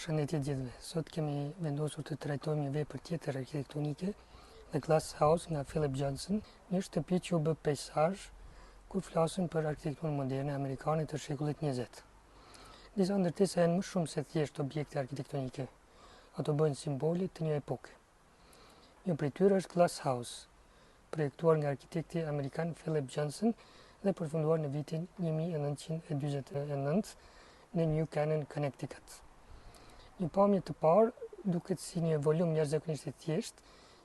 Shëndetje gjithëve. Sot kemi vendosur të trajtojmë një vepër tjetër arkitektonike, The Glass House nga Philip Johnson, një shtëpi që u bë peizazh kur flasim për arkitekturën moderne amerikane të shekullit 20. Disa ndërtesa janë më shumë se thjesht objekte arkitektonike. Ato bëjnë simbolit të një epoke. Një prej tyre është Glass House, projektuar nga arkitekti amerikan Philip Johnson dhe përfunduar në vitin 1949 në New Canaan, Connecticut. Një pamje të parë duket si një volum jashtëzakonisht i thjeshtë,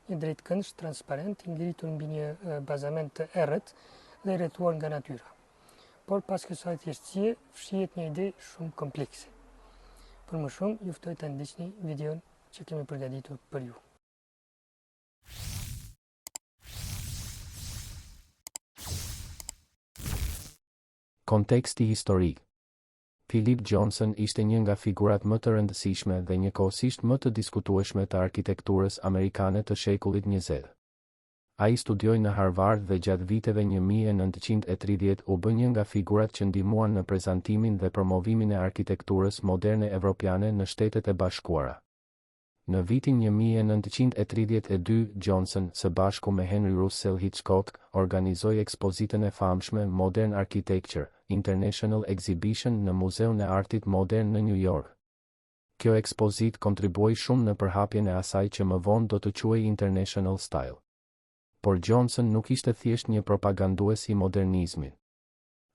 një drejtkëndsh transparent i ngritur mbi një bazament të errët dhe i rrethuar nga natyra. Por pas kësaj thjeshtësie fshihet një ide shumë komplekse. Për më shumë, ju ftoj ta ndiqni videon që kemi përgatitur për ju. Konteksti historik. Philip Johnson ishte një nga figurat më të rëndësishme dhe njëkohësisht më të diskutueshme të arkitekturës amerikane të shekullit 20. Ai studioi në Harvard dhe gjatë viteve 1930 u bë një nga figurat që ndihmuan në prezantimin dhe promovimin e arkitekturës moderne evropiane në Shtetet e Bashkuara. Në vitin 1932, Johnson, së bashku me Henry Russell Hitchcock, organizoi ekspozitën e famshme Modern Architecture International Exhibition në Muzeun e Artit Modern në New York. Kjo ekspozitë kontribuoi shumë në përhapjen e asaj që më vonë do të quhej International Style. Por Johnson nuk ishte thjesht një propagandues i modernizmit.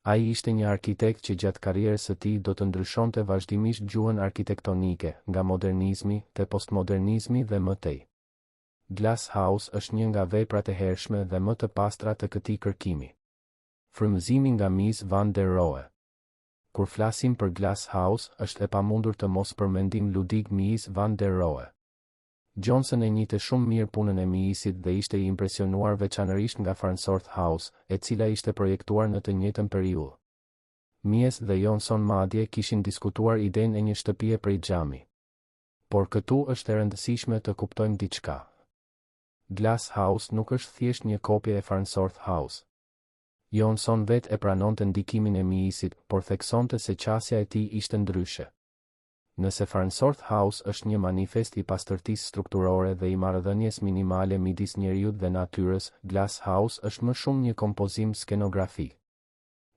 Ai ishte një arkitekt që gjatë karrierës së tij do të ndryshonte vazhdimisht gjuhën arkitektonike, nga modernizmi te postmodernizmi dhe më tej. Glass House është një nga veprat e hershme dhe më të pastra të këtij kërkimi. Frymëzimi nga Mies van der Rohe. Kur flasim për Glass House, është e pamundur të mos përmendim Ludwig Mies van der Rohe. Johnson e njihte shumë mirë punën e Miesit dhe ishte i impresionuar veçanërisht nga Farnsworth House, e cila ishte projektuar në të njëjtën periudhë. Mies dhe Johnson madje kishin diskutuar idenë e një shtëpie prej xhami. Por këtu është e rëndësishme të kuptojmë diçka. Glass House nuk është thjesht një kopje e Farnsworth House. Johnson vetë e pranonte ndikimin e Miesit, por theksonte se qasja e tij ishte ndryshe. Nëse Farnsworth House është një manifest i pastërtisë strukturore dhe i marrëdhënies minimale midis njeriut dhe natyrës, Glass House është më shumë një kompozim skenografik.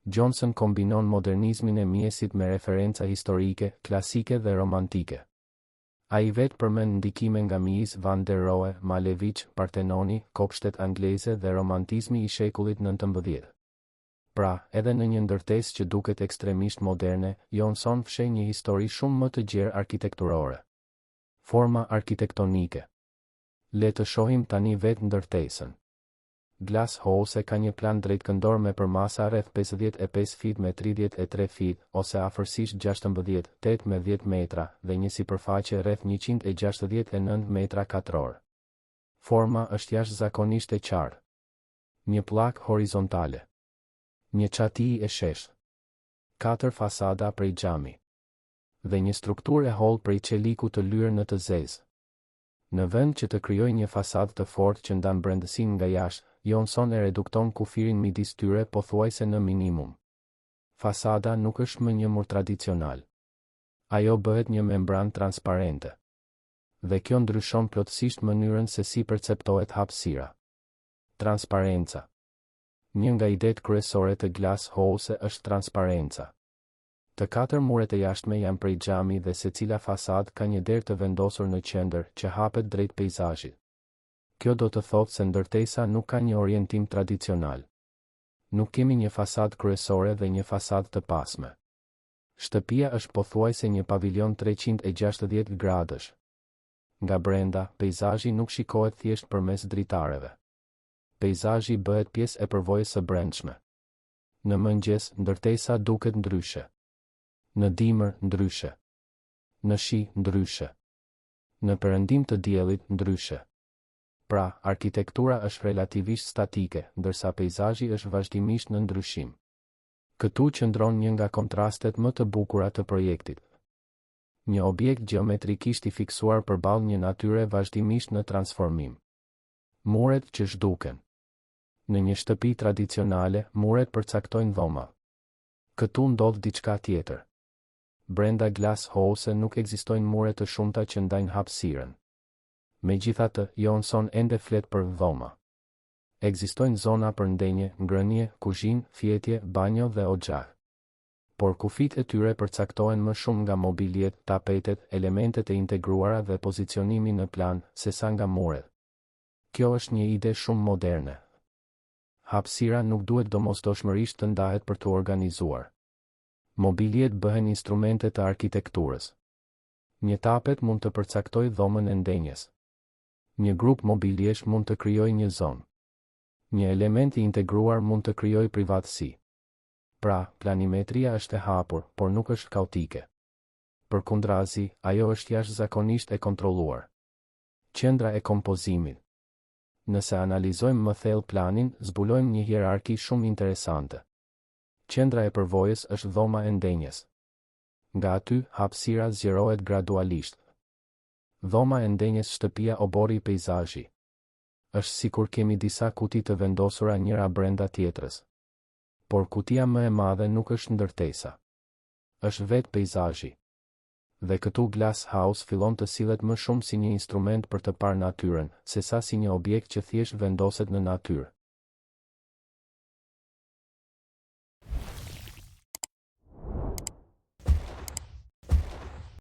Johnson kombinon modernizmin e Miesit me referenca historike, klasike dhe romantike. Ai vetë përmend ndikime nga Mies van der Rohe, Malevich, Partenoni, kopshtet angleze dhe romantizmi i shekullit 19. Pra, edhe në një ndërtesë që duket ekstremisht moderne, Johnson fsheh një histori shumë më të gjerë arkitekturore. Forma arkitektonike. Le të shohim tani vetë ndërtesën. Glass House ka një plan drejtkëndor me përmasa rreth 55 fit me 33 fit, ose afërsisht 16-18 metra, dhe një sipërfaqe rreth 169 metra katror. Forma është jashtëzakonisht e qartë. Një pllak horizontale. Një çati e sheshtë. 4 fasada prej xhami. Dhe një strukturë e hollë prej çeliku të lyrë në të zezë. Në vend që të krijojë një fasadë të fortë që ndan brendësinë nga jashtë, Johnson e redukton kufirin midis tyre pothuajse në minimum. Fasada nuk është më një mur tradicional. Ajo bëhet një membranë transparente. Dhe kjo ndryshon plotësisht mënyrën se si perceptohet hapësira. Transparenca. Një nga idetë kryesore të Glass House është transparenca. Të 4 muret e jashtme janë prej xhami dhe secila fasadë ka një derë të vendosur në qendër që hapet drejt peizazhit. Kjo do të thotë se ndërtesa nuk ka një orientim tradicional. Nuk kemi një fasadë kryesore dhe një fasadë të pasme. Shtëpia është pothuajse një pavilion 360 gradësh. Nga brenda, peizazhi nuk shikohet thjesht përmes dritareve. Peizazhi bëhet pjesë e përvojës së brendshme. Në mëngjes, ndërtesa duket ndryshe. Në dimër, ndryshe. Në shi, ndryshe. Në perëndim të diellit, ndryshe. Pra, arkitektura është relativisht statike, ndërsa peizazhi është vazhdimisht në ndryshim. Këtu qëndron një nga kontrastet më të bukura të projektit. Një objekt gjeometrikisht i fiksuar përballë një natyre vazhdimisht në transformim. Muret që zhduken. Në një shtëpi tradicionale, muret përcaktojnë dhoma. Këtu ndodh diçka tjetër. brenda glass house nuk ekzistojnë mure të shumta që ndajnë hapësirën. Megjithatë, Johnson ende flet për dhoma. Ekzistojnë zona për ndenje, ngrënie, kuzhinë, fjetje, banjo dhe oxhar. Por kufit e tyre përcaktohen më shumë nga mobiljet, tapetet, elementet e integruara dhe pozicionimi në plan, sesa nga muret. Kjo është një ide shumë moderne. Hapësira nuk duhet domosdoshmërisht të ndahet për të organizuar. Mobiljet bëhen instrumente të arkitekturës. Një tapet mund të përcaktojë dhomën e ndenjes. Një grup mobiljesh mund të krijojë një zonë. Një element i integruar mund të krijojë privatësi. Pra, planimetria është e hapur, por nuk është kaotike. Përkundrazi, ajo është jashtëzakonisht e kontrolluar. Qendra e kompozimit. Nëse analizojmë më thellë planin, zbulojmë një hierarki shumë interesante. Qendra e përvojës është dhoma e ndenjes. Nga aty, hapësira zgjerohet gradualisht. Dhoma e ndenjes, shtëpia, obori, peizazhi. Është sikur kemi disa kuti të vendosura njëra brenda tjetrës. Por kutia më e madhe nuk është ndërtesa. Është vetë peizazhi. Dhe këtu glass house fillon të sillet më shumë si një instrument për të parë natyrën, sesa si një objekt që thjesht vendoset në natyrë.